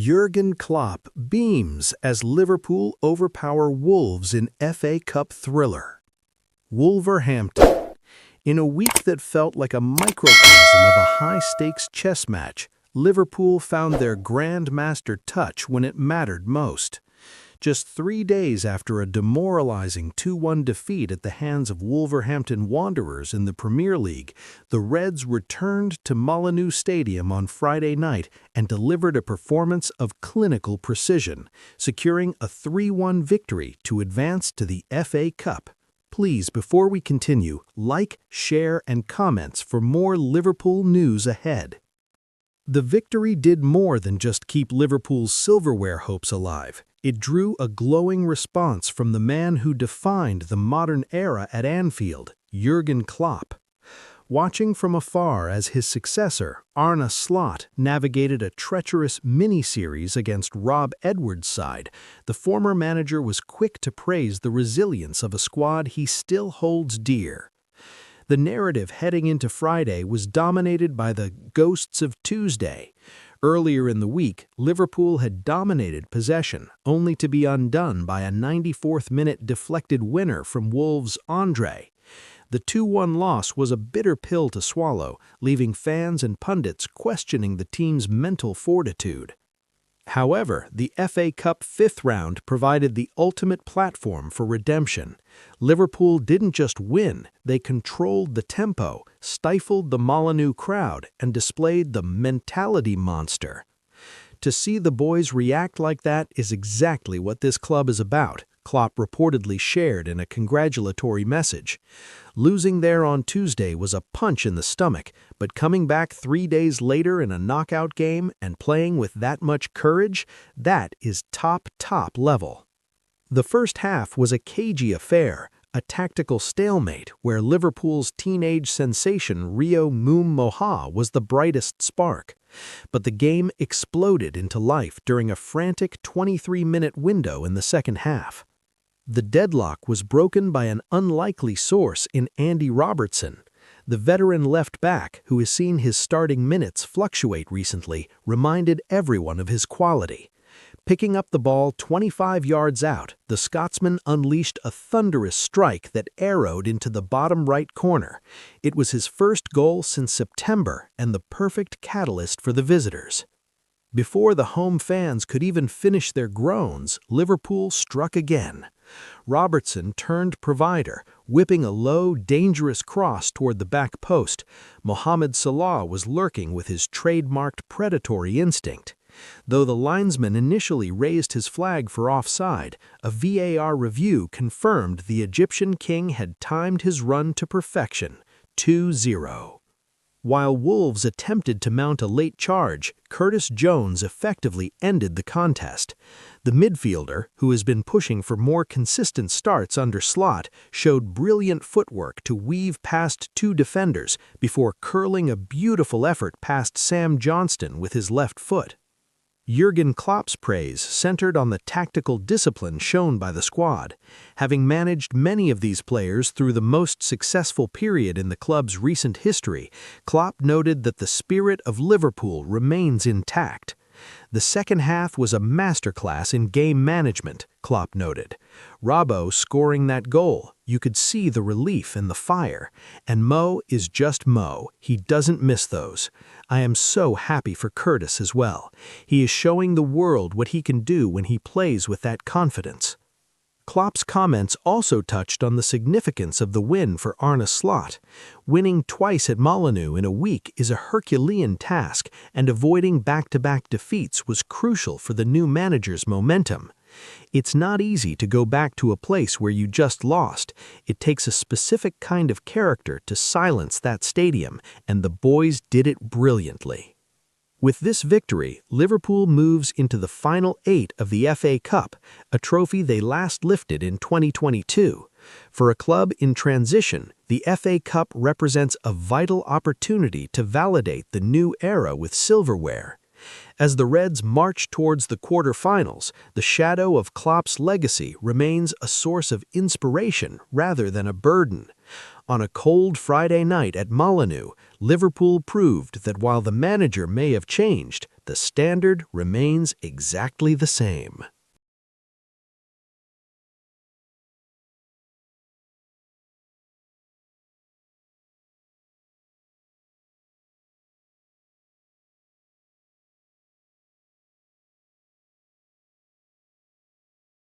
Jürgen Klopp beams as Liverpool overpower Wolves in FA Cup thriller. Wolverhampton. In a week that felt like a microcosm of a high-stakes chess match, Liverpool found their grandmaster touch when it mattered most. Just 3 days after a demoralizing 2-1 defeat at the hands of Wolverhampton Wanderers in the Premier League, the Reds returned to Molineux Stadium on Friday night and delivered a performance of clinical precision, securing a 3-1 victory to advance to the FA Cup. Please, before we continue, like, share, and comments for more Liverpool news ahead. The victory did more than just keep Liverpool's silverware hopes alive. It drew a glowing response from the man who defined the modern era at Anfield, Jürgen Klopp. Watching from afar as his successor, Arne Slot, navigated a treacherous mini-series against Rob Edwards' side, the former manager was quick to praise the resilience of a squad he still holds dear. The narrative heading into Friday was dominated by the ghosts of Tuesday. Earlier in the week, Liverpool had dominated possession, only to be undone by a 94th-minute deflected winner from Wolves' Andre. The 2-1 loss was a bitter pill to swallow, leaving fans and pundits questioning the team's mental fortitude. However, the FA Cup fifth round provided the ultimate platform for redemption. Liverpool didn't just win, they controlled the tempo, stifled the Molineux crowd, and displayed the mentality monster. To see the boys react like that is exactly what this club is about, Klopp reportedly shared in a congratulatory message. Losing there on Tuesday was a punch in the stomach, but coming back 3 days later in a knockout game and playing with that much courage, that is top level. The first half was a cagey affair, a tactical stalemate where Liverpool's teenage sensation Rio Moha was the brightest spark. But the game exploded into life during a frantic 23-minute window in the second half. The deadlock was broken by an unlikely source in Andy Robertson. The veteran left back, who has seen his starting minutes fluctuate recently, reminded everyone of his quality. Picking up the ball 25 yards out, the Scotsman unleashed a thunderous strike that arrowed into the bottom right corner. It was his first goal since September and the perfect catalyst for the visitors. Before the home fans could even finish their groans, Liverpool struck again. Robertson turned provider, whipping a low, dangerous cross toward the back post. Mohamed Salah was lurking with his trademarked predatory instinct. Though the linesman initially raised his flag for offside, a VAR review confirmed the Egyptian king had timed his run to perfection, 2-0. While Wolves attempted to mount a late charge, Curtis Jones effectively ended the contest. The midfielder, who has been pushing for more consistent starts under Slot, showed brilliant footwork to weave past 2 defenders before curling a beautiful effort past Sam Johnston with his left foot. Jürgen Klopp's praise centered on the tactical discipline shown by the squad. Having managed many of these players through the most successful period in the club's recent history, Klopp noted that the spirit of Liverpool remains intact. The second half was a masterclass in game management, Klopp noted. Robbo scoring that goal, you could see the relief and the fire. And Mo is just Mo, he doesn't miss those. I am so happy for Curtis as well. He is showing the world what he can do when he plays with that confidence. Klopp's comments also touched on the significance of the win for Arne Slot. Winning twice at Molineux in a week is a Herculean task, and avoiding back-to-back defeats was crucial for the new manager's momentum. It's not easy to go back to a place where you just lost. It takes a specific kind of character to silence that stadium, and the boys did it brilliantly. With this victory, Liverpool moves into the final 8 of the FA Cup, a trophy they last lifted in 2022. For a club in transition, the FA Cup represents a vital opportunity to validate the new era with silverware. As the Reds march towards the quarter-finals, the shadow of Klopp's legacy remains a source of inspiration rather than a burden. On a cold Friday night at Molineux, Liverpool proved that while the manager may have changed, the standard remains exactly the same.